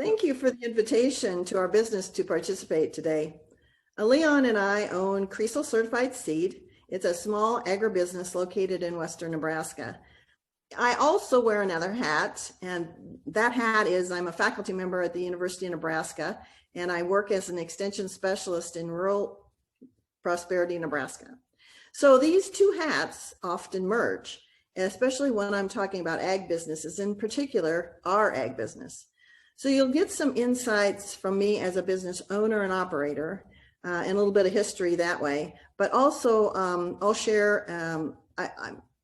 Thank you for the invitation to our business to participate today. Leon and I own Creasel Certified Seed. It's a small agribusiness located in western Nebraska. I also wear another hat, and that hat is I'm a faculty member at the University of Nebraska, and I work as an extension specialist in rural Prosperity, Nebraska. So these two hats often merge, especially when I'm talking about ag businesses, in particular, our ag business. So you'll get some insights from me as a business owner and operator, and a little bit of history that way. But also, I'll share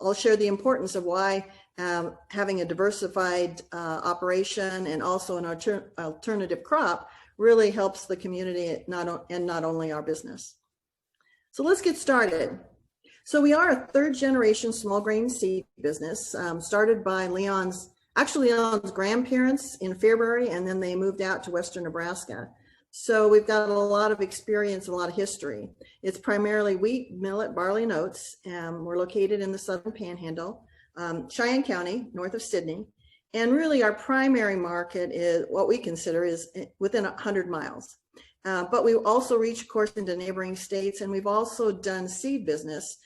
the importance of why having a diversified operation and also an alternative crop really helps the community and not only our business. So let's get started. So we are a third generation small grain seed business, started by Leon's grandparents in Fairbury, and then they moved out to western Nebraska. So we've got a lot of experience and a lot of history. It's primarily wheat, millet, barley, and oats. We're located in the southern panhandle, Cheyenne County, north of Sydney. And really our primary market is what we consider is within 100 miles. But we also reach, of course, into neighboring states, and we've also done seed business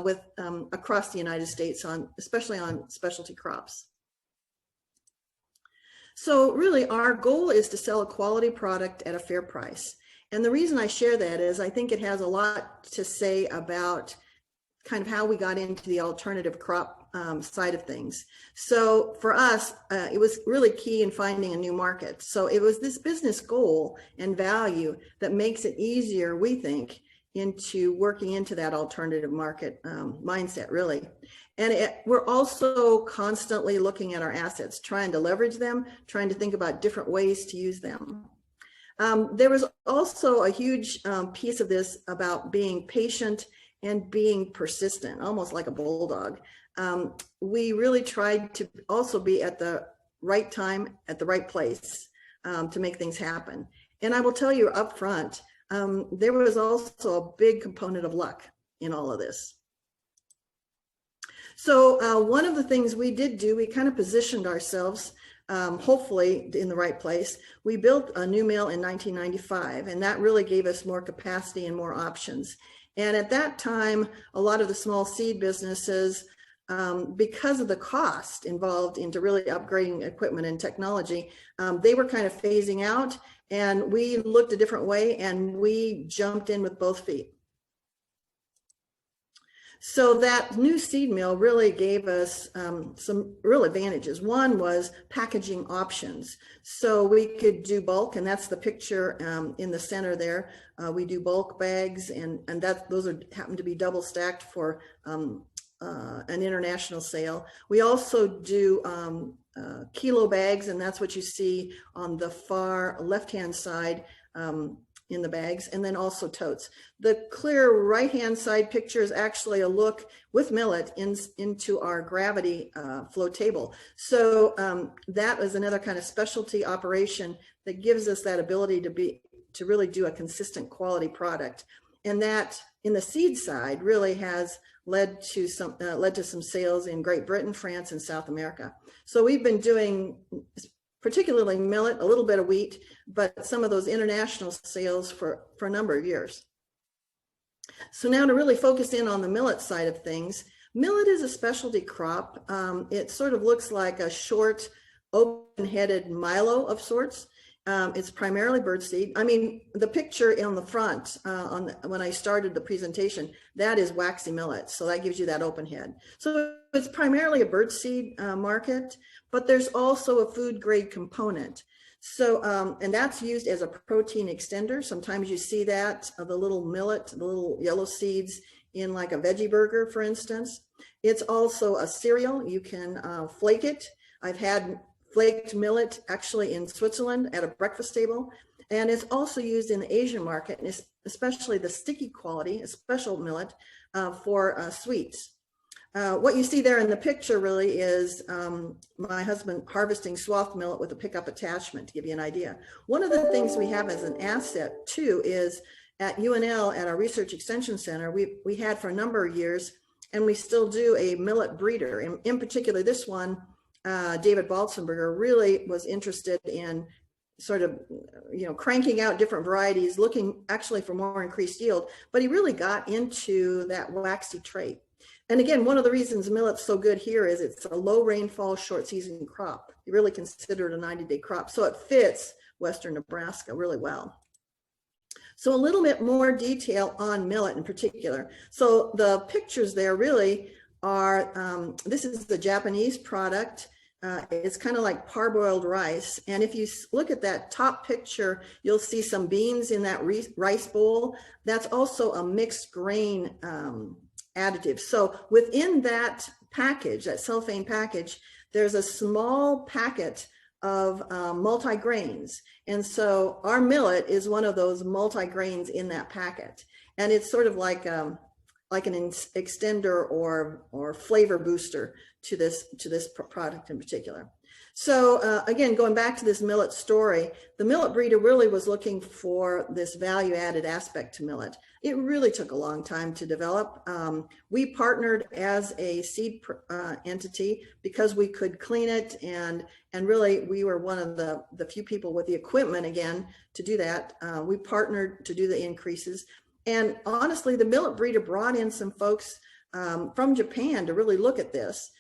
with across the United States, especially on specialty crops. So really our goal is to sell a quality product at a fair price. And the reason I share that is I think it has a lot to say about kind of how we got into the alternative crop side of things. So for us, it was really key in finding a new market. So it was this business goal and value that makes it easier, we think, into working into that alternative market mindset, really. And we're also constantly looking at our assets, trying to leverage them, trying to think about different ways to use them. There was also a huge piece of this about being patient and being persistent, almost like a bulldog. We really tried to also be at the right time, at the right place to make things happen. And I will tell you up front, there was also a big component of luck in all of this. So one of the things we did do, we kind of positioned ourselves, hopefully in the right place. We built a new mill in 1995, and that really gave us more capacity and more options. And at that time, a lot of the small seed businesses, because of the cost involved into really upgrading equipment and technology, they were kind of phasing out, and we looked a different way and we jumped in with both feet. So that new seed mill really gave us some real advantages. One was packaging options. So we could do bulk, and that's the picture in the center there. We do bulk bags, and those happen to be double stacked for an international sale. We also do kilo bags, and that's what you see on the far left-hand side in the bags, and then also totes. The clear right-hand side picture is actually a look with millet into our gravity flow table. So that was another kind of specialty operation that gives us that ability to really do a consistent quality product. And that in the seed side really has led to some sales in Great Britain, France, and South America. So we've been doing particularly millet, a little bit of wheat, but some of those international sales for a number of years. So now to really focus in on the millet side of things, millet is a specialty crop. It sort of looks like a short, open-headed milo of sorts. It's primarily birdseed. I mean, the picture on the front, when I started the presentation, that is waxy millet. So that gives you that open head. So it's primarily a birdseed market, but there's also a food grade component. So, and that's used as a protein extender. Sometimes you see that, the little millet, the little yellow seeds in like a veggie burger, for instance. It's also a cereal. You can flake it. I've had flaked millet actually in Switzerland at a breakfast table. And it's also used in the Asian market, and especially the sticky quality, a special millet for sweets. What you see there in the picture really is my husband harvesting swath millet with a pickup attachment, to give you an idea. One of the things we have as an asset too is at UNL, at our Research Extension Center, we had for a number of years, and we still do, a millet breeder. In particular, this one, David Balzenberger really was interested in sort of, cranking out different varieties, looking actually for more increased yield, but he really got into that waxy trait. And again, one of the reasons millet's so good here is it's a low rainfall, short season crop. You really consider it a 90-day crop. So it fits Western Nebraska really well. So a little bit more detail on millet in particular. So the pictures there really are, this is the Japanese product. It's kind of like parboiled rice. And if you look at that top picture, you'll see some beans in that rice bowl. That's also a mixed grain additive. So within that package, that cellophane package, there's a small packet of multi-grains. And so our millet is one of those multi-grains in that packet. And it's sort of like an extender or flavor booster to this product in particular. So again, going back to this millet story, the millet breeder really was looking for this value added aspect to millet. It really took a long time to develop. We partnered as a seed entity because we could clean it, and really we were one of the few people with the equipment again to do that. We partnered to do the increases. And honestly, the millet breeder brought in some folks from Japan to really look at this.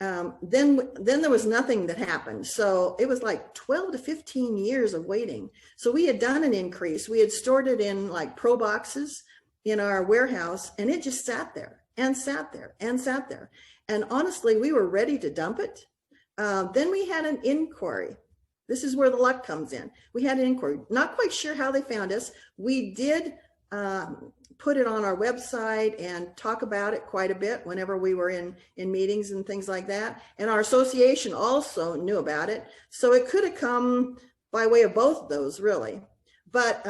Then there was nothing that happened. So it was like 12 to 15 years of waiting. So we had done an increase. We had stored it in like pro boxes in our warehouse, and it just sat there and sat there and sat there. And honestly, we were ready to dump it. Then we had an inquiry. This is where the luck comes in. We had an inquiry, not quite sure how they found us. We did put it on our website and talk about it quite a bit whenever we were in meetings and things like that. And our association also knew about it. So it could have come by way of both of those, really. But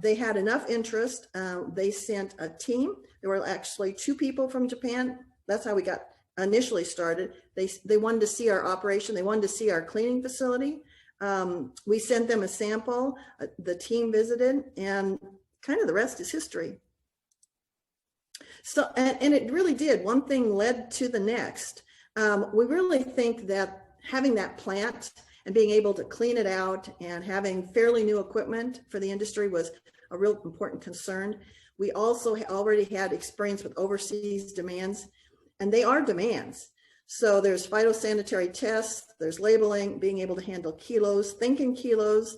they had enough interest. They sent a team. There were actually 2 people from Japan. That's how we got initially started. They wanted to see our operation. They wanted to see our cleaning facility. We sent them a sample. The team visited, and kind of the rest is history. So, and it really did. One thing led to the next. We really think that having that plant and being able to clean it out and having fairly new equipment for the industry was a real important concern. We also already had experience with overseas demands, and they are demands. So there's phytosanitary tests, there's labeling, being able to handle kilos, thinking kilos,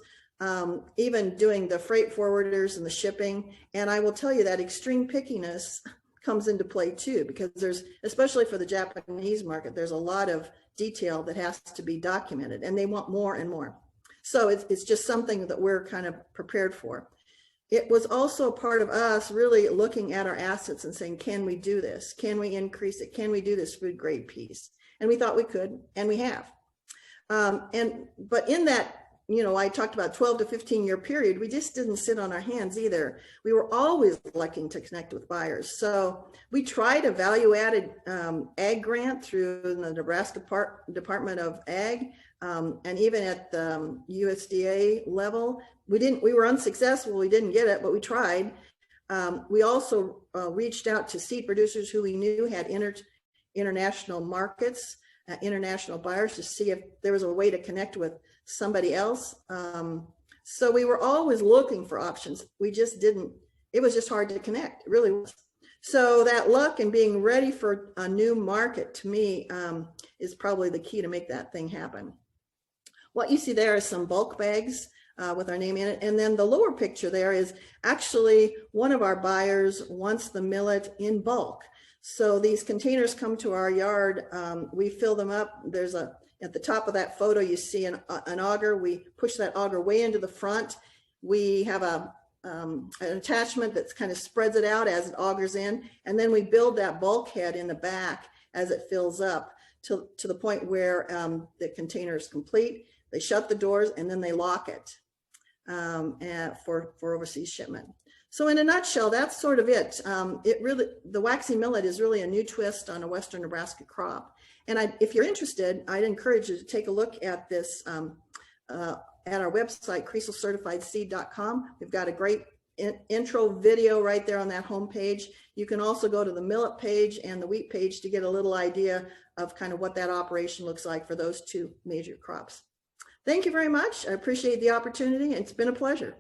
even doing the freight forwarders and the shipping. And I will tell you that extreme pickiness comes into play too, because there's, especially for the Japanese market, there's a lot of detail that has to be documented, and they want more and more. So it's just something that we're kind of prepared for. It was also a part of us really looking at our assets and saying, can we do this? Can we increase it? Can we do this food grade piece? And we thought we could, and we have. But in that, I talked about 12 to 15 year period, we just didn't sit on our hands either. We were always looking to connect with buyers. So we tried a value added ag grant through the Nebraska Department of Ag, and even at the USDA level. We were unsuccessful, we didn't get it, but we tried. We also reached out to seed producers who we knew had international markets, international buyers, to see if there was a way to connect with somebody else. So we were always looking for options. We just didn't, it was just hard to connect. It really was. So that luck and being ready for a new market, to me, is probably the key to make that thing happen. What you see there is some bulk bags with our name in it. And then the lower picture there is actually one of our buyers wants the millet in bulk. So these containers come to our yard, we fill them up. There's at the top of that photo, you see an auger. We push that auger way into the front. We have an attachment that kind of spreads it out as it augers in. And then we build that bulkhead in the back as it fills up to the point where the container is complete. They shut the doors and then they lock it for overseas shipment. So in a nutshell, that's sort of it. The waxy millet is really a new twist on a Western Nebraska crop. And if you're interested, I'd encourage you to take a look at this at our website, creaselcertifiedseed.com. We've got a great intro video right there on that homepage. You can also go to the millet page and the wheat page to get a little idea of kind of what that operation looks like for those 2 major crops. Thank you very much. I appreciate the opportunity. It's been a pleasure.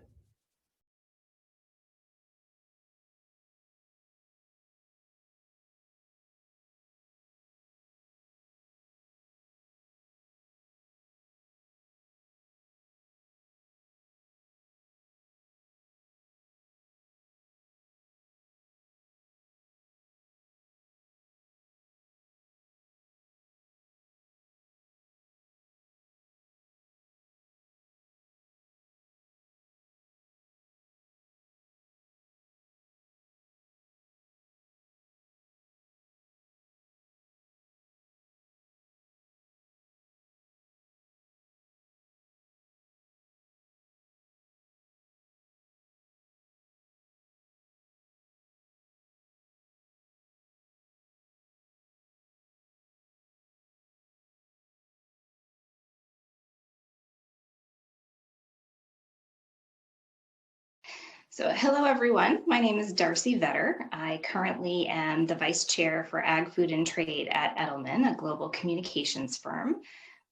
So hello, everyone. My name is Darcy Vetter. I currently am the Vice Chair for Ag, Food, and Trade at Edelman, a global communications firm.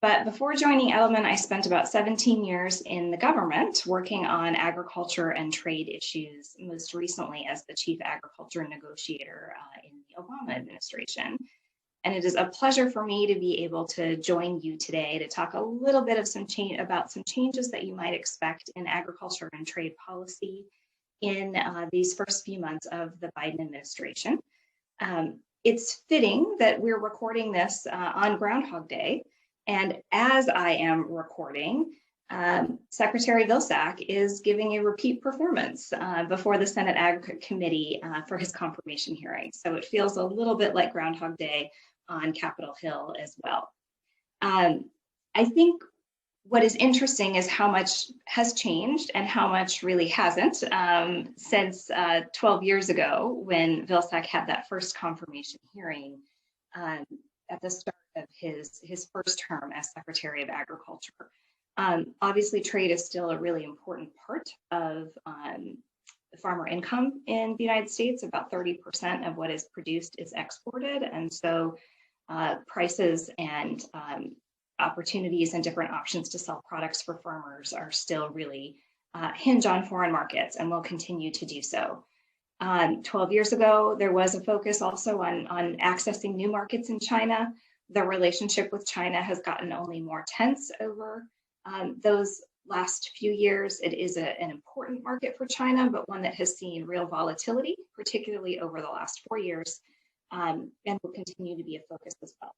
But before joining Edelman, I spent about 17 years in the government working on agriculture and trade issues, most recently as the Chief Agriculture Negotiator in the Obama administration. And it is a pleasure for me to be able to join you today to talk a little bit of about some changes that you might expect in agriculture and trade policy in these first few months of the Biden administration. It's fitting that we're recording this on Groundhog Day. And as I am recording, Secretary Vilsack is giving a repeat performance before the Senate Ag Committee for his confirmation hearing. So it feels a little bit like Groundhog Day on Capitol Hill as well. I think what is interesting is how much has changed and how much really hasn't since 12 years ago when Vilsack had that first confirmation hearing at the start of his first term as Secretary of Agriculture. Obviously, trade is still a really important part of farmer income in the United States. About 30% of what is produced is exported. And so prices and opportunities and different options to sell products for farmers are still really hinge on foreign markets and will continue to do so. 12 years ago, there was a focus also on accessing new markets in China. The relationship with China has gotten only more tense over those last few years. It is an important market for China, but one that has seen real volatility, particularly over the last 4 years, and will continue to be a focus as well.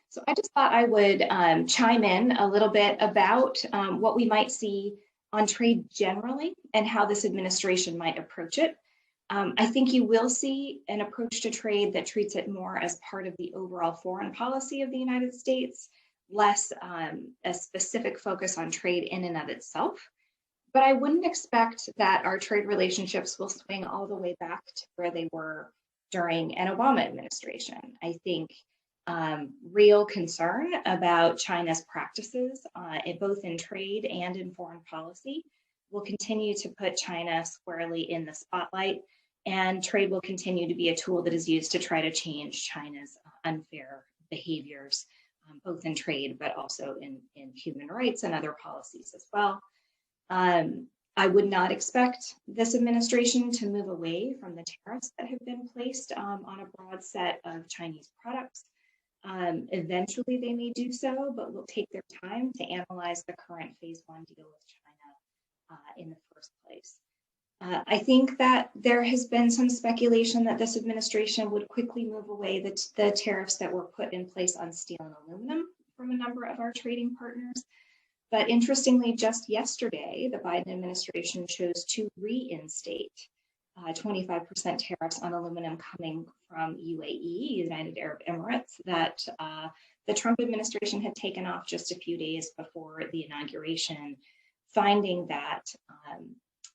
So I just thought I would chime in a little bit about what we might see on trade generally and how this administration might approach it. I think you will see an approach to trade that treats it more as part of the overall foreign policy of the United States, less a specific focus on trade in and of itself. But I wouldn't expect that our trade relationships will swing all the way back to where they were during an Obama administration. I think real concern about China's practices, both in trade and in foreign policy, will continue to put China squarely in the spotlight, and trade will continue to be a tool that is used to try to change China's unfair behaviors, both in trade, but also in human rights and other policies as well. I would not expect this administration to move away from the tariffs that have been placed on a broad set of Chinese products. Eventually they may do so, but will take their time to analyze the current phase 1 deal with China in the first place. I think that there has been some speculation that this administration would quickly move away the tariffs that were put in place on steel and aluminum from a number of our trading partners. But interestingly, just yesterday, the Biden administration chose to reinstate 25% tariffs on aluminum coming from UAE, United Arab Emirates, that the Trump administration had taken off just a few days before the inauguration, finding that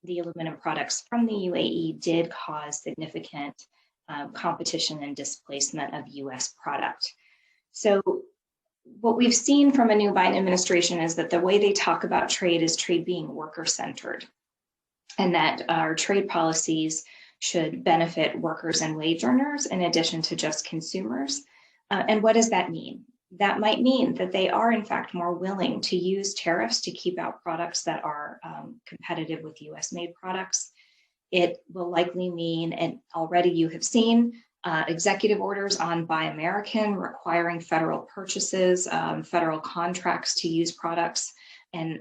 the aluminum products from the UAE did cause significant competition and displacement of US product. So what we've seen from a new Biden administration is that the way they talk about trade is trade being worker-centered, and that our trade policies should benefit workers and wage earners in addition to just consumers. And what does that mean? that might mean that they are in fact more willing to use tariffs to keep out products that are competitive with US made products. It will likely mean, and already you have seen, executive orders on Buy American requiring federal purchases, federal contracts to use products and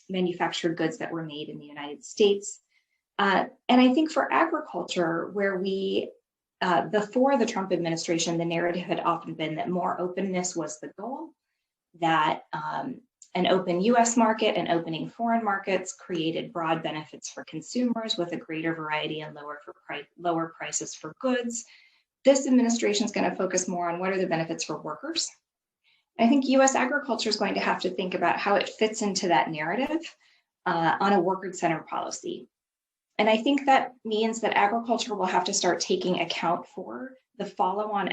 manufactured goods that were made in the United States. And I think for agriculture, where before the Trump administration, the narrative had often been that more openness was the goal, that an open US market and opening foreign markets created broad benefits for consumers with a greater variety and lower prices for goods. This administration is going to focus more on what are the benefits for workers. I think US agriculture is going to have to think about how it fits into that narrative on a worker-centered policy. And I think that means that agriculture will have to start taking account for the follow-on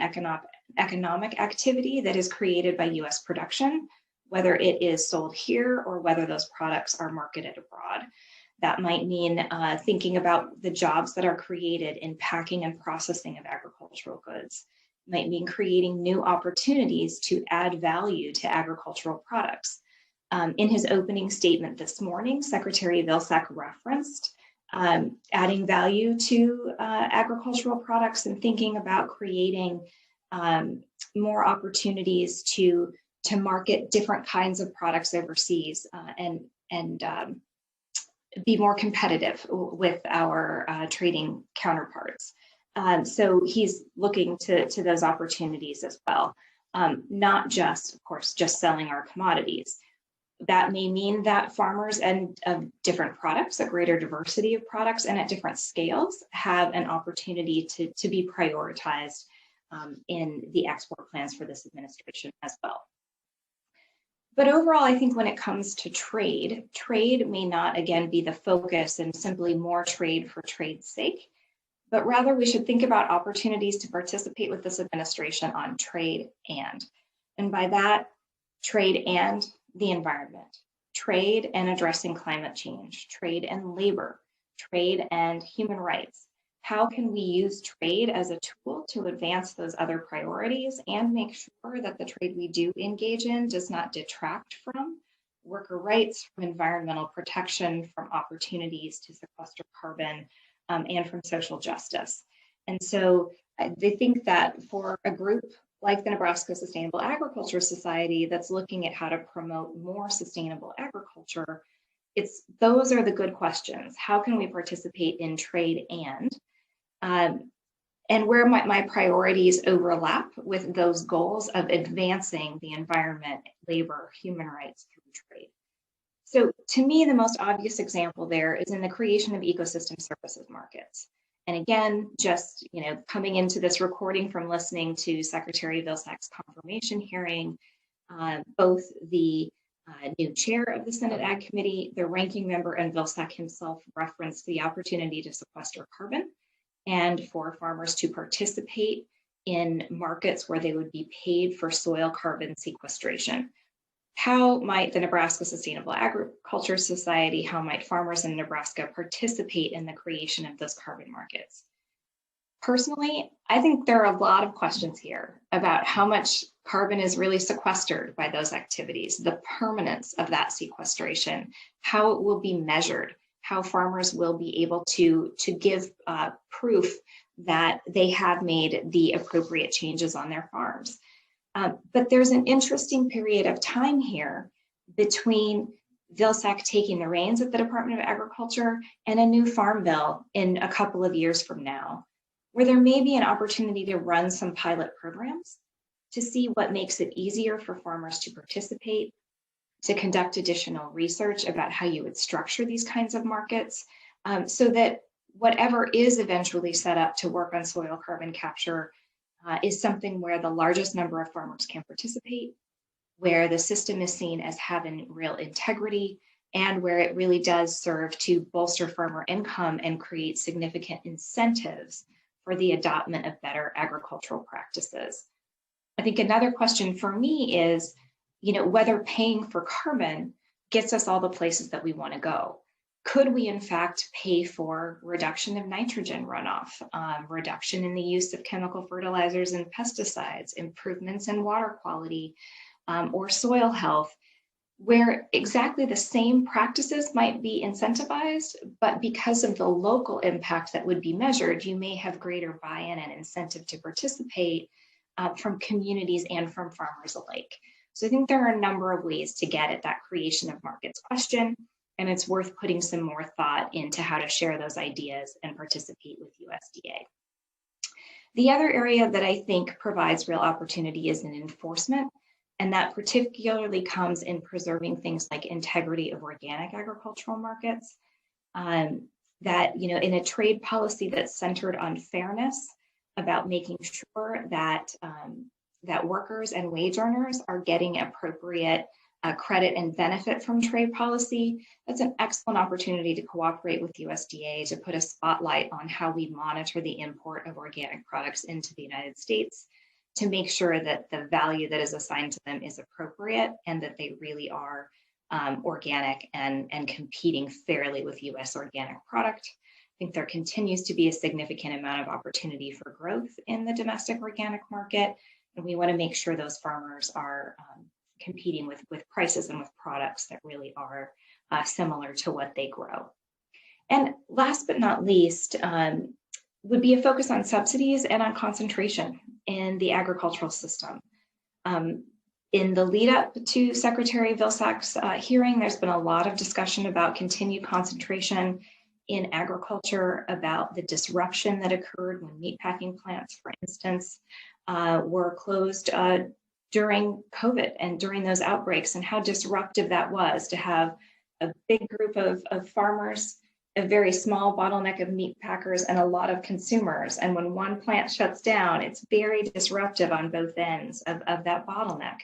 economic activity that is created by US production, whether it is sold here or whether those products are marketed abroad. That might mean thinking about the jobs that are created in packing and processing of agricultural goods. It might mean creating new opportunities to add value to agricultural products. In his opening statement this morning, Secretary Vilsack referenced adding value to agricultural products and thinking about creating more opportunities to market different kinds of products overseas and be more competitive with our trading counterparts. So he's looking to those opportunities as well, not just, of course, just selling our commodities. That may mean that farmers and different products, a greater diversity of products and at different scales, have an opportunity to be prioritized in the export plans for this administration as well. But overall, I think when it comes to trade may not, again, be the focus and simply more trade for trade's sake, but rather we should think about opportunities to participate with this administration on trade and by that, trade and the environment, trade and addressing climate change, trade and labor, trade and human rights. How can we use trade as a tool to advance those other priorities and make sure that the trade we do engage in does not detract from worker rights, from environmental protection, from opportunities to sequester carbon, and from social justice? And so they think that for a group like the Nebraska Sustainable Agriculture Society that's looking at how to promote more sustainable agriculture, those are the good questions. How can we participate in trade and where might my priorities overlap with those goals of advancing the environment, labor, human rights through trade? So to me, the most obvious example there is in the creation of ecosystem services markets. And again, just coming into this recording from listening to Secretary Vilsack's confirmation hearing, both the new chair of the Senate Ag Committee, the ranking member, and Vilsack himself referenced the opportunity to sequester carbon and for farmers to participate in markets where they would be paid for soil carbon sequestration. How might the Nebraska Sustainable Agriculture Society, how might farmers in Nebraska participate in the creation of those carbon markets? Personally, I think there are a lot of questions here about how much carbon is really sequestered by those activities, the permanence of that sequestration, how it will be measured, how farmers will be able to give proof that they have made the appropriate changes on their farms. But there's an interesting period of time here between Vilsack taking the reins at the Department of Agriculture and a new farm bill in a couple of years from now, where there may be an opportunity to run some pilot programs to see what makes it easier for farmers to participate, to conduct additional research about how you would structure these kinds of markets, so that whatever is eventually set up to work on soil carbon capture is something where the largest number of farmers can participate, where the system is seen as having real integrity, and where it really does serve to bolster farmer income and create significant incentives for the adoption of better agricultural practices. I think another question for me is, whether paying for carbon gets us all the places that we want to go. Could we in fact pay for reduction of nitrogen runoff, reduction in the use of chemical fertilizers and pesticides, improvements in water quality or soil health, where exactly the same practices might be incentivized, but because of the local impact that would be measured, you may have greater buy-in and incentive to participate from communities and from farmers alike. So I think there are a number of ways to get at that creation of markets question, and it's worth putting some more thought into how to share those ideas and participate with USDA. The other area that I think provides real opportunity is in enforcement. And that particularly comes in preserving things like integrity of organic agricultural markets. That, you know, in a trade policy that's centered on fairness, about making sure that that workers and wage earners are getting appropriate credit and benefit from trade policy, that's an excellent opportunity to cooperate with USDA to put a spotlight on how we monitor the import of organic products into the United States, to make sure that the value that is assigned to them is appropriate and that they really are organic and competing fairly with US organic product. I think there continues to be a significant amount of opportunity for growth in the domestic organic market. And we want to make sure those farmers are competing with prices and with products that really are similar to what they grow. And last but not least, would be a focus on subsidies and on concentration in the agricultural system. In the lead up to Secretary Vilsack's hearing, there's been a lot of discussion about continued concentration in agriculture, about the disruption that occurred when meatpacking plants, for instance, were closed during COVID and during those outbreaks, and how disruptive that was to have a big group of farmers, a very small bottleneck of meat packers, and a lot of consumers. And when one plant shuts down, it's very disruptive on both ends of that bottleneck.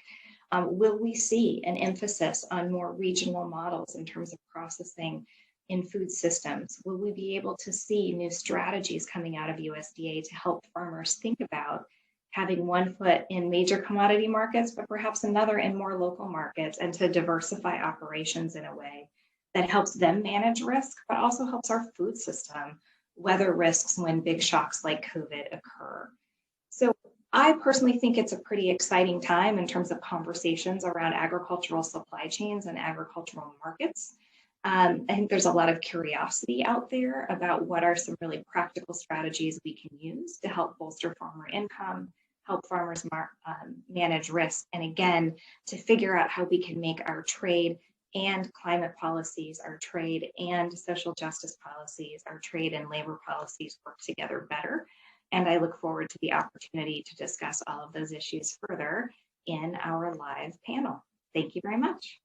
Will we see an emphasis on more regional models in terms of processing in food systems? Will we be able to see new strategies coming out of USDA to help farmers think about having one foot in major commodity markets, but perhaps another in more local markets, and to diversify operations in a way that helps them manage risk, but also helps our food system weather risks when big shocks like COVID occur? So I personally think it's a pretty exciting time in terms of conversations around agricultural supply chains and agricultural markets. I think there's a lot of curiosity out there about what are some really practical strategies we can use to help bolster farmer income, help farmers manage risk, and again, to figure out how we can make our trade and climate policies, our trade and social justice policies, our trade and labor policies work together better. And I look forward to the opportunity to discuss all of those issues further in our live panel. Thank you very much.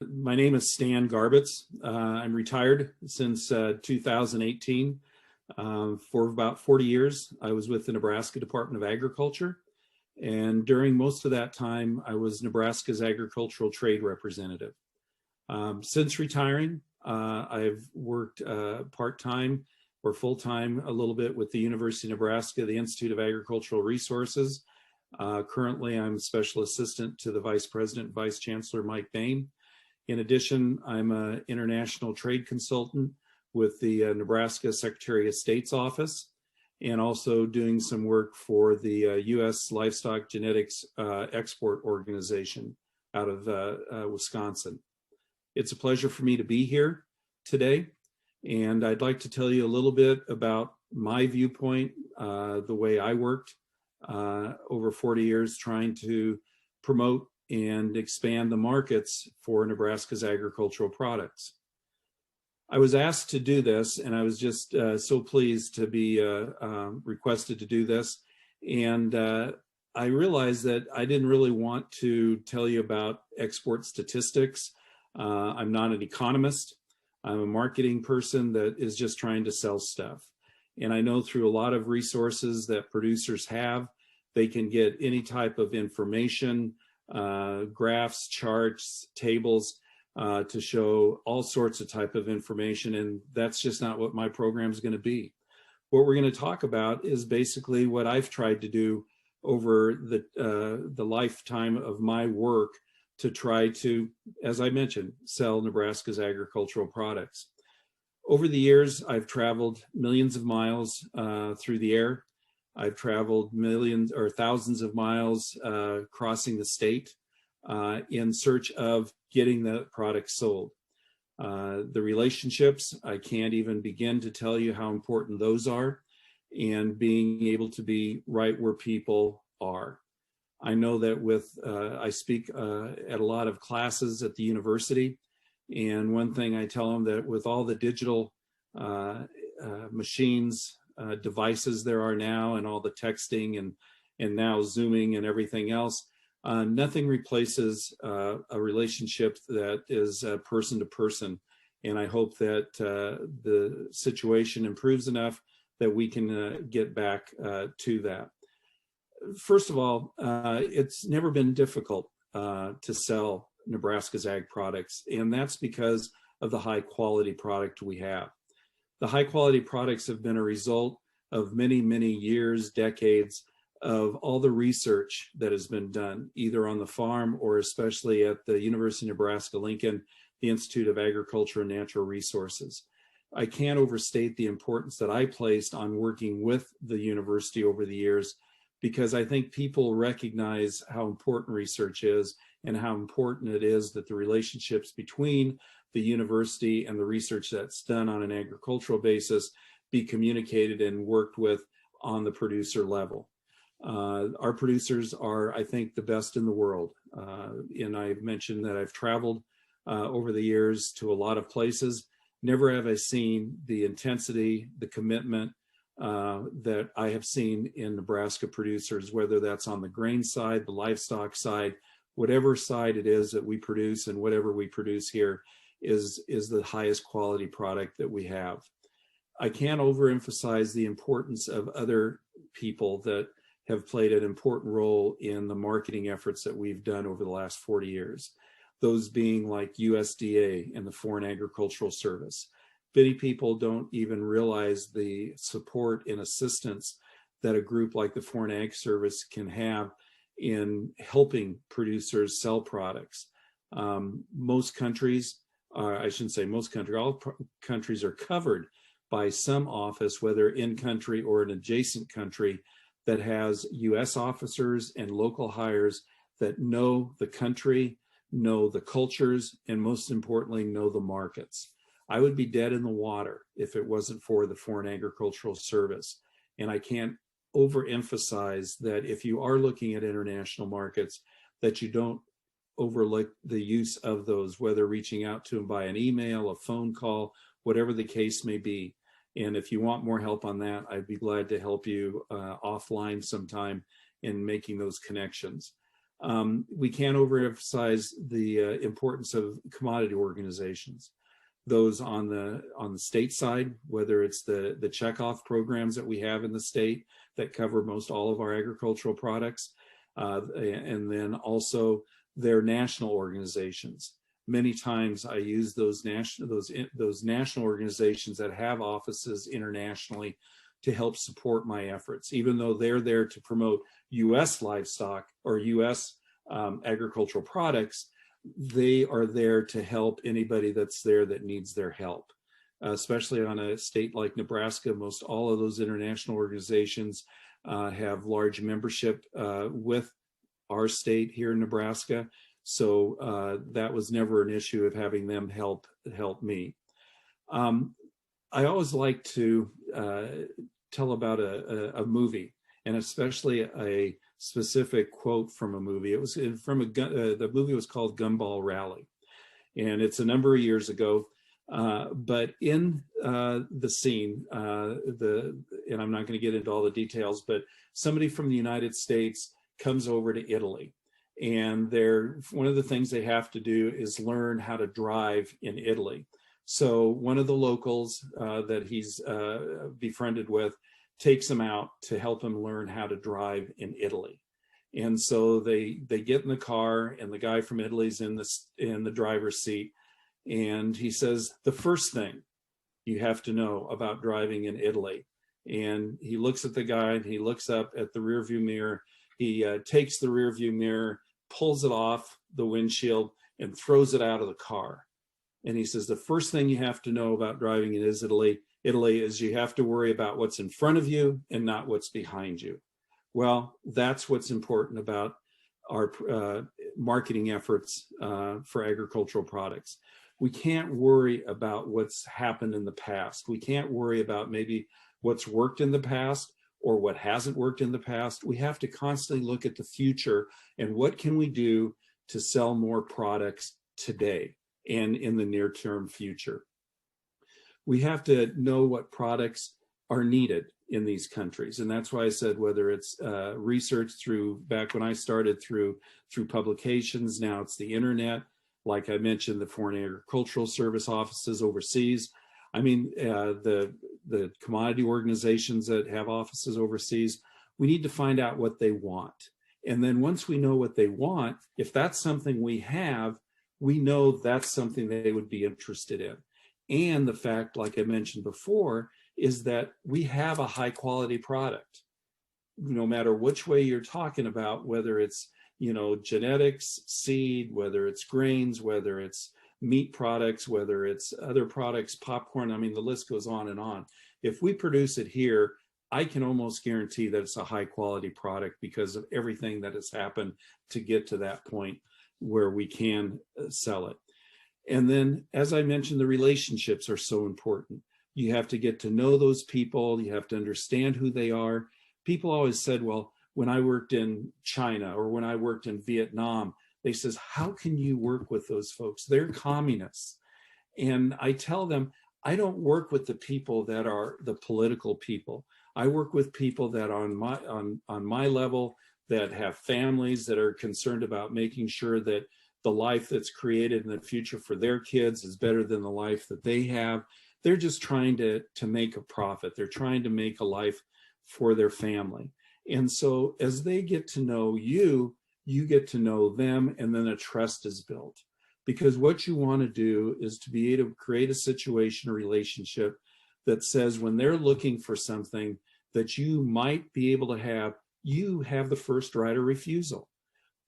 My name is Stan Garbitz. I'm retired since 2018. For about 40 years, I was with the Nebraska Department of Agriculture. And during most of that time, I was Nebraska's agricultural trade representative. Since retiring, I've worked part-time or full-time a little bit with the University of Nebraska, the Institute of Agricultural Resources. Currently, I'm Special Assistant to the Vice President, Vice Chancellor Mike Bain. In addition, I'm an international trade consultant with the Nebraska Secretary of State's office, and also doing some work for the U.S. Livestock Genetics Export Organization out of Wisconsin. It's a pleasure for me to be here today. And I'd like to tell you a little bit about my viewpoint, the way I worked over 40 years trying to promote and expand the markets for Nebraska's agricultural products. I was asked to do this, and I was just so pleased to be requested to do this. And I realized that I didn't really want to tell you about export statistics. I'm not an economist. I'm a marketing person that is just trying to sell stuff. And I know through a lot of resources that producers have, they can get any type of information, graphs, charts, tables, to show all sorts of type of information. And that's just not what my program is going to be. What we're going to talk about is basically what I've tried to do over the lifetime of my work to try to, as I mentioned, sell Nebraska's agricultural products. Over the years, I've traveled millions of miles through the air. I've traveled millions or thousands of miles crossing the state in search of getting the product sold. The relationships, I can't even begin to tell you how important those are, and being able to be right where people are. I know that I speak at a lot of classes at the university, and one thing I tell them that with all the digital machines, devices there are now, and all the texting and now Zooming and everything else, nothing replaces a relationship that is person to person. And I hope that the situation improves enough that we can get back to that. First of all, it's never been difficult to sell Nebraska's ag products, and that's because of the high quality product we have. The high quality products have been a result of many, many years, decades of all the research that has been done, either on the farm or especially at the University of Nebraska-Lincoln, the Institute of Agriculture and Natural Resources. I can't overstate the importance that I placed on working with the university over the years, because I think people recognize how important research is and how important it is that the relationships between the university and the research that's done on an agricultural basis be communicated and worked with on the producer level. Our producers are, I think, the best in the world. And I've mentioned that I've traveled over the years to a lot of places. Never have I seen the intensity, the commitment that I have seen in Nebraska producers, whether that's on the grain side, the livestock side, whatever side it is that we produce, and whatever we produce here is the highest quality product that we have. I can't overemphasize the importance of other people that have played an important role in the marketing efforts that we've done over the last 40 years. Those being like USDA and the Foreign Agricultural Service. Many people don't even realize the support and assistance that a group like the Foreign Ag Service can have in helping producers sell products. Most countries, I shouldn't say most countries, all countries are covered by some office, whether in country or an adjacent country, that has US officers and local hires that know the country, know the cultures, and most importantly, know the markets. I would be dead in the water if it wasn't for the Foreign Agricultural Service. And I can't overemphasize that if you are looking at international markets, that you don't overlook the use of those, whether reaching out to them by an email, a phone call, whatever the case may be. And if you want more help on that, I'd be glad to help you offline sometime in making those connections. We can't overemphasize the importance of commodity organizations. Those on the state side, whether it's the checkoff programs that we have in the state that cover most all of our agricultural products, and then also their national organizations. Many times I use those national organizations that have offices internationally to help support my efforts, even though they're there to promote U.S. livestock or U.S. Agricultural products. They are there to help anybody that's there that needs their help, especially on a state like Nebraska. Most all of those international organizations have large membership with our state here in Nebraska. So that was never an issue of having them help me. I always like to tell about a movie, and especially a specific quote from a movie. It was from the movie was called Gumball Rally, and it's a number of years ago. But in the scene, and I'm not going to get into all the details, but somebody from the United States comes over to Italy, and one of the things they have to do is learn how to drive in Italy. So one of the locals that he's befriended with takes him out to help him learn how to drive in Italy. And so they get in the car, and the guy from Italy's in the driver's seat. And he says, the first thing you have to know about driving in Italy. And he looks at the guy, and he looks up at the rear view mirror. He takes the rear view mirror, pulls it off the windshield, and throws it out of the car. And he says, the first thing you have to know about driving in Italy is you have to worry about what's in front of you and not what's behind you. Well, that's what's important about our marketing efforts for agricultural products. We can't worry about what's happened in the past. We can't worry about maybe what's worked in the past or what hasn't worked in the past. We have to constantly look at the future and what can we do to sell more products today and in the near-term future. We have to know what products are needed in these countries. And that's why I said whether it's research back when I started through publications, now it's the internet. Like I mentioned, the Foreign Agricultural Service offices overseas. I mean, the commodity organizations that have offices overseas, we need to find out what they want. And then once we know what they want, if that's something we have, we know that's something they would be interested in. And the fact, like I mentioned before, is that we have a high quality product. No matter which way you're talking about, whether it's genetics, seed, whether it's grains, whether it's meat products, whether it's other products, popcorn, I mean, the list goes on and on. If we produce it here, I can almost guarantee that it's a high quality product because of everything that has happened to get to that point where we can sell it. And then, as I mentioned, the relationships are so important. You have to get to know those people. You have to understand who they are. People always said, well, when I worked in China or when I worked in Vietnam, they says, how can you work with those folks? They're communists. And I tell them, I don't work with the people that are the political people. I work with people that are on my level, that have families, that are concerned about making sure that the life that's created in the future for their kids is better than the life that they have. They're just trying to make a profit. They're trying to make a life for their family. And so as they get to know you, you get to know them, and then a trust is built. Because what you want to do is to be able to create a situation or relationship that says when they're looking for something that you might be able to have, you have the first right of refusal.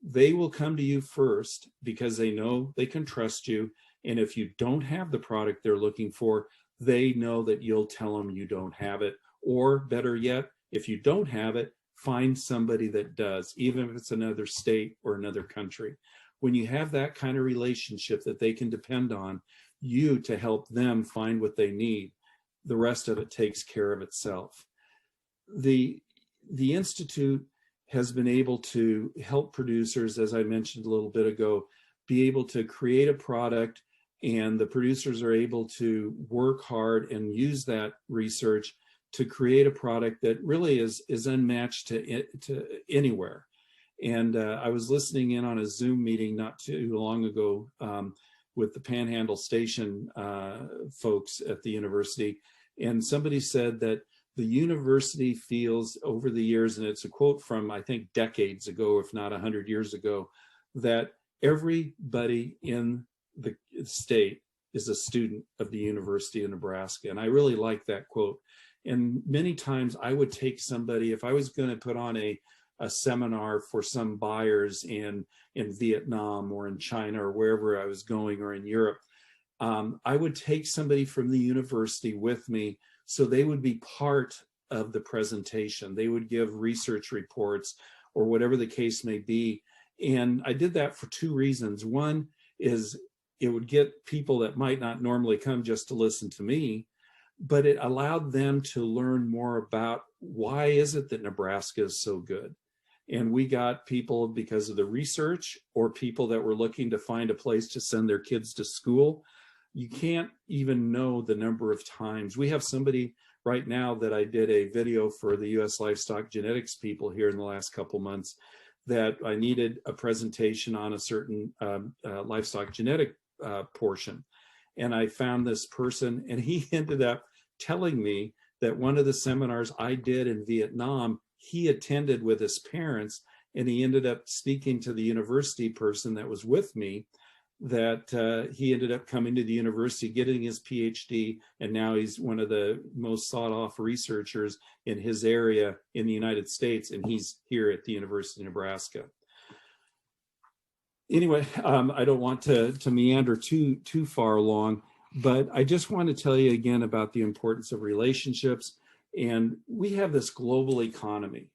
They will come to you first because they know they can trust you. And if you don't have the product they're looking for, they know that you'll tell them you don't have it. Or better yet, if you don't have it, find somebody that does, even if it's another state or another country. When you have that kind of relationship that they can depend on you to help them find what they need, the rest of it takes care of itself. The Institute has been able to help producers, as I mentioned a little bit ago, be able to create a product, and the producers are able to work hard and use that research to create a product that really is unmatched to anywhere. And I was listening in on a Zoom meeting not too long ago with the Panhandle Station folks at the university, and somebody said that the university feels over the years, and it's a quote from, I think, decades ago, if not 100 years ago, that everybody in the state is a student of the University of Nebraska. And I really like that quote. And many times I would take somebody, if I was going to put on a seminar for some buyers in Vietnam or in China or wherever I was going, or in Europe, I would take somebody from the university with me so they would be part of the presentation. They would give research reports or whatever the case may be. And I did that for two reasons. One is it would get people that might not normally come just to listen to me, but it allowed them to learn more about why is it that Nebraska is so good. And we got people because of the research, or people that were looking to find a place to send their kids to school. You can't even know the number of times. We have somebody right now that I did a video for the U.S. livestock genetics people here in the last couple months, that I needed a presentation on a certain livestock genetic portion. And I found this person, and he ended up telling me that one of the seminars I did in Vietnam, he attended with his parents, and he ended up speaking to the university person that was with me, that he ended up coming to the university, getting his PhD, and now he's one of the most sought off researchers in his area in the United States, and he's here at the University of Nebraska. Anyway, I don't want to meander too far along, but I just want to tell you again about the importance of relationships. And we have this global economy,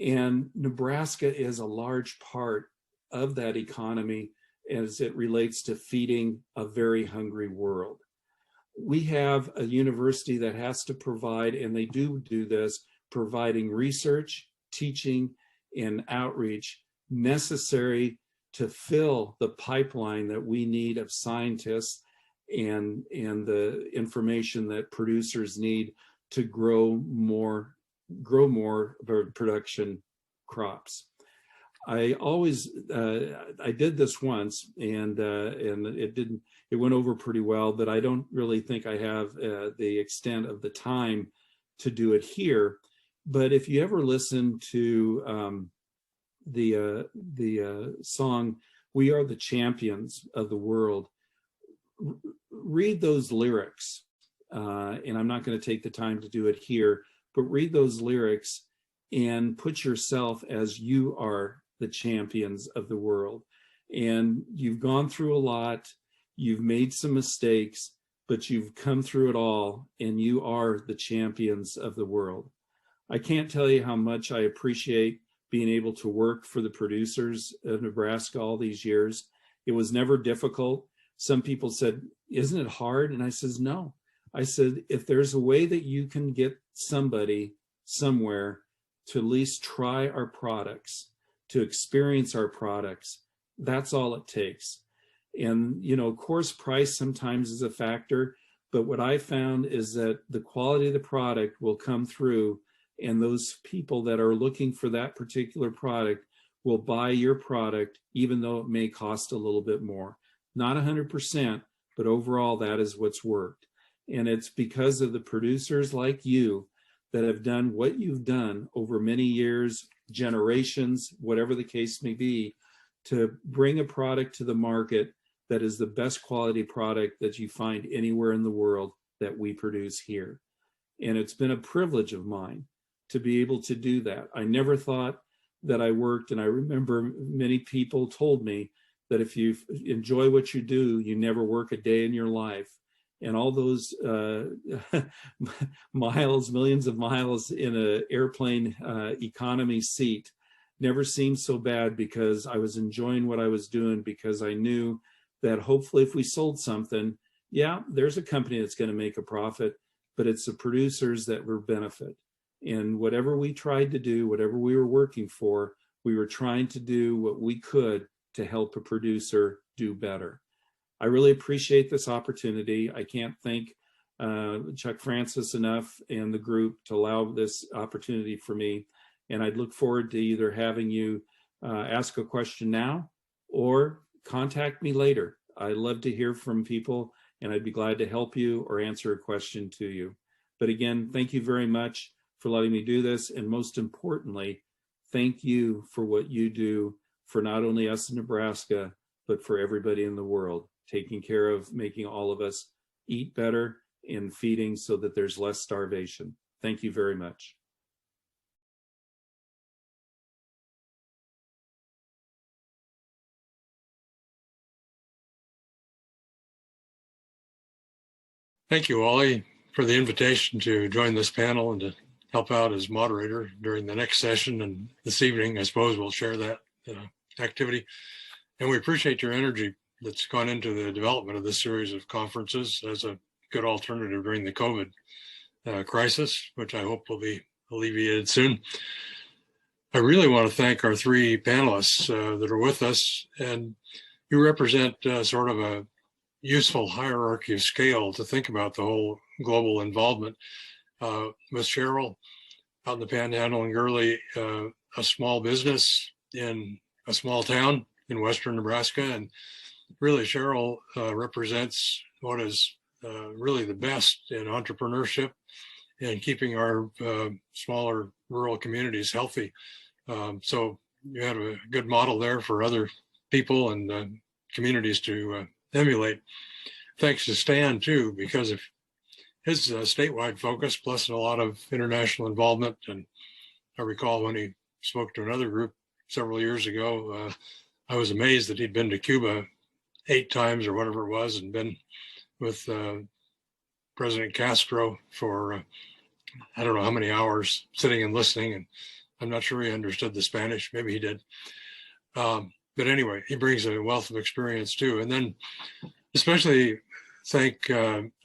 and Nebraska is a large part of that economy as it relates to feeding a very hungry world. We have a university that has to provide, and they do this, providing research, teaching, and outreach necessary to fill the pipeline that we need of scientists and the information that producers need to grow more production crops. I always I did this once, and it went over pretty well, but I don't really think I have the extent of the time to do it here. But if you ever listen to the song "We Are the Champions of the World," read those lyrics, and I'm not going to take the time to do it here, but read those lyrics and put yourself as you are the champions of the world. And you've gone through a lot, you've made some mistakes, but you've come through it all, and you are the champions of the world. I can't tell you how much I appreciate being able to work for the producers of Nebraska all these years. It was never difficult. Some people said, "Isn't it hard?" And I says, "No." I said, if there's a way that you can get somebody somewhere to at least try our products, to experience our products, that's all it takes. And, of course, price sometimes is a factor, but what I found is that the quality of the product will come through, and those people that are looking for that particular product will buy your product, even though it may cost a little bit more. Not 100%, but overall, that is what's worked. And it's because of the producers like you that have done what you've done over many years, generations, whatever the case may be, to bring a product to the market that is the best quality product that you find anywhere in the world that we produce here. And it's been a privilege of mine to be able to do that. I never thought that I worked, and I remember many people told me that if you enjoy what you do, you never work a day in your life. And all those miles, millions of miles in an airplane economy seat never seemed so bad, because I was enjoying what I was doing, because I knew that hopefully if we sold something, yeah, there's a company that's going to make a profit, but it's the producers that will benefit. And whatever we tried to do, whatever we were working for, we were trying to do what we could to help a producer do better. I really appreciate this opportunity. I can't thank Chuck Francis enough and the group to allow this opportunity for me. And I'd look forward to either having you ask a question now or contact me later. I love to hear from people, and I'd be glad to help you or answer a question to you. But again, thank you very much for letting me do this. And most importantly, thank you for what you do for not only us in Nebraska, but for everybody in the world, taking care of making all of us eat better and feeding so that there's less starvation. Thank you very much. Thank you, Wally, for the invitation to join this panel and to help out as moderator during the next session. And this evening, I suppose we'll share that activity. And we appreciate your energy that's gone into the development of this series of conferences. As a good alternative during the COVID crisis, which I hope will be alleviated soon. I really want to thank our three panelists that are with us, and you represent sort of a useful hierarchy of scale to think about the whole global involvement. With Cheryl out in the Panhandle and Gurley, a small business in a small town in western Nebraska, and really Cheryl represents what is really the best in entrepreneurship and keeping our smaller rural communities healthy. So you have a good model there for other people and communities to emulate. Thanks to Stan too, because of his statewide focus, plus a lot of international involvement. And I recall when he spoke to another group several years ago, I was amazed that he'd been to Cuba 8 times or whatever it was, and been with President Castro for I don't know how many hours sitting and listening. And I'm not sure he understood the Spanish. Maybe he did. But anyway, he brings a wealth of experience too. And then especially thank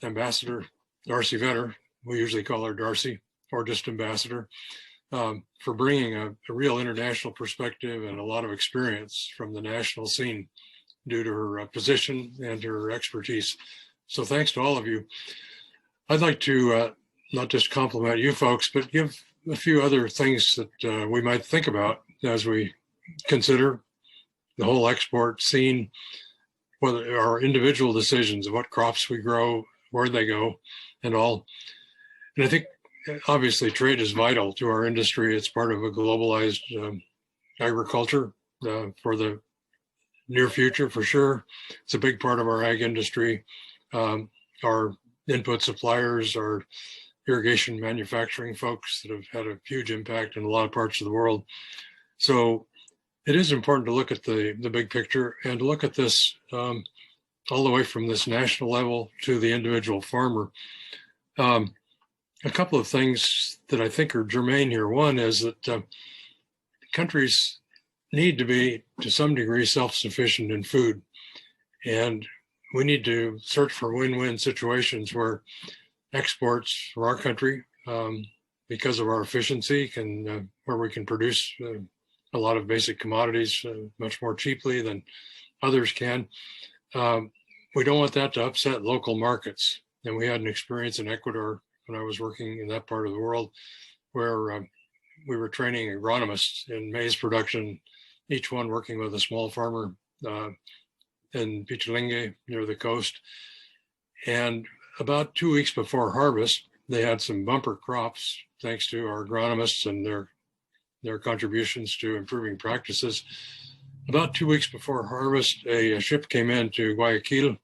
Ambassador Darcy Vetter, we usually call her Darcy, or just Ambassador, for bringing a real international perspective and a lot of experience from the national scene due to her position and her expertise. So thanks to all of you. I'd like to not just compliment you folks, but give a few other things that we might think about as we consider the whole export scene, whether our individual decisions of what crops we grow, where they go, and all. And I think obviously trade is vital to our industry. It's part of a globalized agriculture for the near future, for sure. It's a big part of our ag industry. Our input suppliers, our irrigation manufacturing folks that have had a huge impact in a lot of parts of the world. So it is important to look at the big picture and to look at this all the way from this national level to the individual farmer. A couple of things that I think are germane here. One is that countries need to be, to some degree, self-sufficient in food. And we need to search for win-win situations where exports for our country, because of our efficiency, can where we can produce a lot of basic commodities much more cheaply than others can. We don't want that to upset local markets. And we had an experience in Ecuador when I was working in that part of the world, where we were training agronomists in maize production, each one working with a small farmer in Pichilingue near the coast. And about 2 weeks before harvest, they had some bumper crops, thanks to our agronomists and their contributions to improving practices. About 2 weeks before harvest, a ship came in to Guayaquil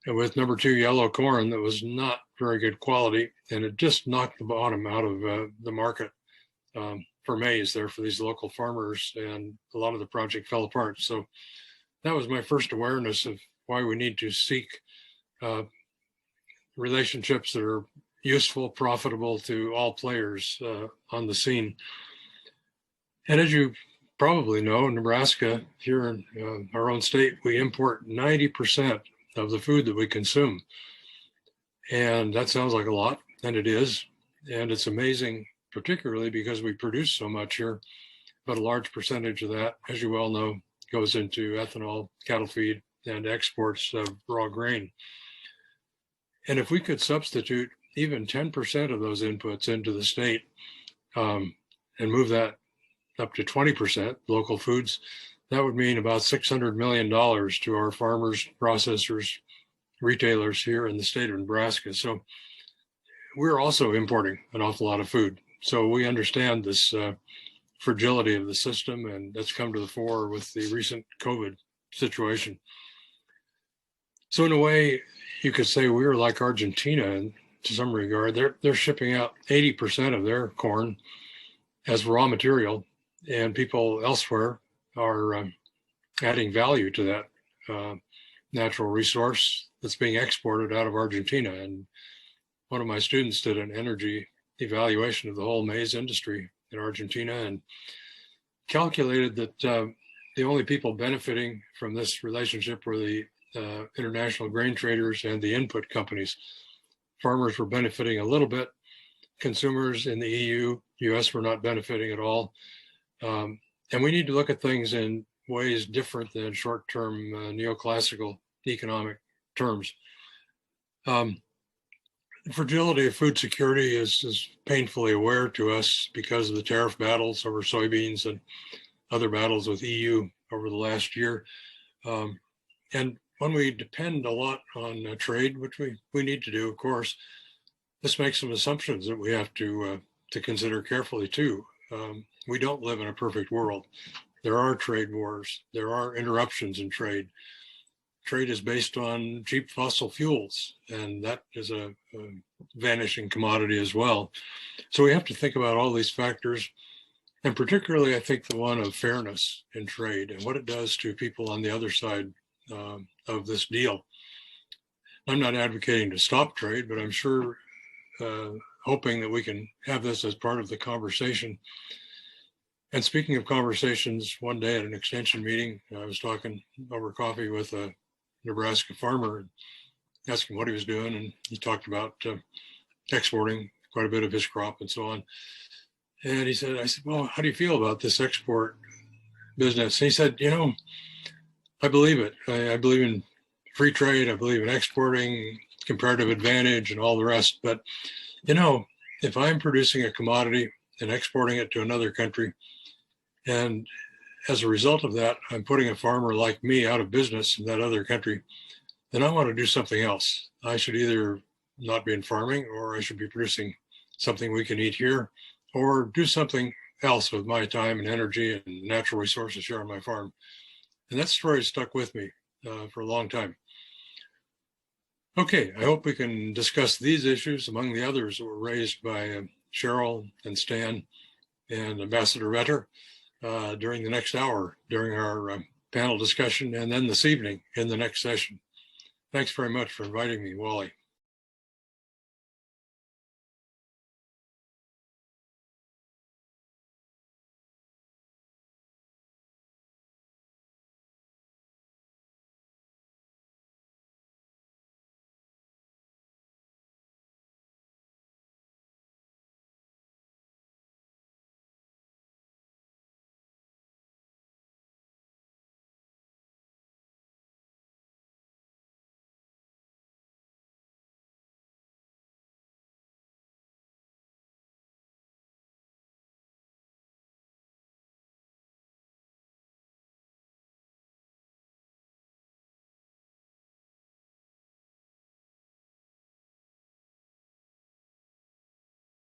with number 2 yellow corn that was not very good quality, and it just knocked the bottom out of the market for maize there for these local farmers, and a lot of the project fell apart. So that was my first awareness of why we need to seek relationships that are useful, profitable to all players on the scene. And as you probably know, Nebraska, here in our own state, we import 90% of the food that we consume. And that sounds like a lot, and it is. And it's amazing, particularly because we produce so much here, but a large percentage of that, as you well know, goes into ethanol, cattle feed, and exports of raw grain. And if we could substitute even 10% of those inputs into the state and move that up to 20% local foods, that would mean about $600 million to our farmers, processors, retailers here in the state of Nebraska. So we're also importing an awful lot of food. So we understand this fragility of the system, and that's come to the fore with the recent COVID situation. So in a way, you could say we were like Argentina in, to some regard. They're shipping out 80% of their corn as raw material, and people elsewhere are adding value to that natural resource that's being exported out of Argentina. And one of my students did an energy evaluation of the whole maize industry in Argentina and calculated that the only people benefiting from this relationship were the international grain traders and the input companies. farmers were benefiting a little bit. Consumers in the US were not benefiting at all. And we need to look at things in ways different than short-term neoclassical economic terms. The fragility of food security is painfully aware to us because of the tariff battles over soybeans and other battles with EU over the last year. And when we depend a lot on trade, which we need to do, of course, this makes some assumptions that we have to consider carefully too. We don't live in a perfect world. There are trade wars. There are interruptions in trade. Trade is based on cheap fossil fuels, and that is a vanishing commodity as well. So we have to think about all these factors, and particularly I think the one of fairness in trade and what it does to people on the other side of this deal. I'm not advocating to stop trade, but I'm sure hoping that we can have this as part of the conversation. And speaking of conversations, one day at an extension meeting, I was talking over coffee with a Nebraska farmer and asking what he was doing. And he talked about exporting quite a bit of his crop and so on. And I said, well, how do you feel about this export business? And he said, I believe it. I believe in free trade. I believe in exporting, comparative advantage and all the rest. But, if I'm producing a commodity and exporting it to another country, and as a result of that, I'm putting a farmer like me out of business in that other country, then I want to do something else. I should either not be in farming, or I should be producing something we can eat here, or do something else with my time and energy and natural resources here on my farm. And that story stuck with me for a long time. Okay, I hope we can discuss these issues among the others that were raised by Cheryl and Stan and Ambassador Vetter during the next hour, during our panel discussion, and then this evening in the next session. Thanks very much for inviting me, Wally.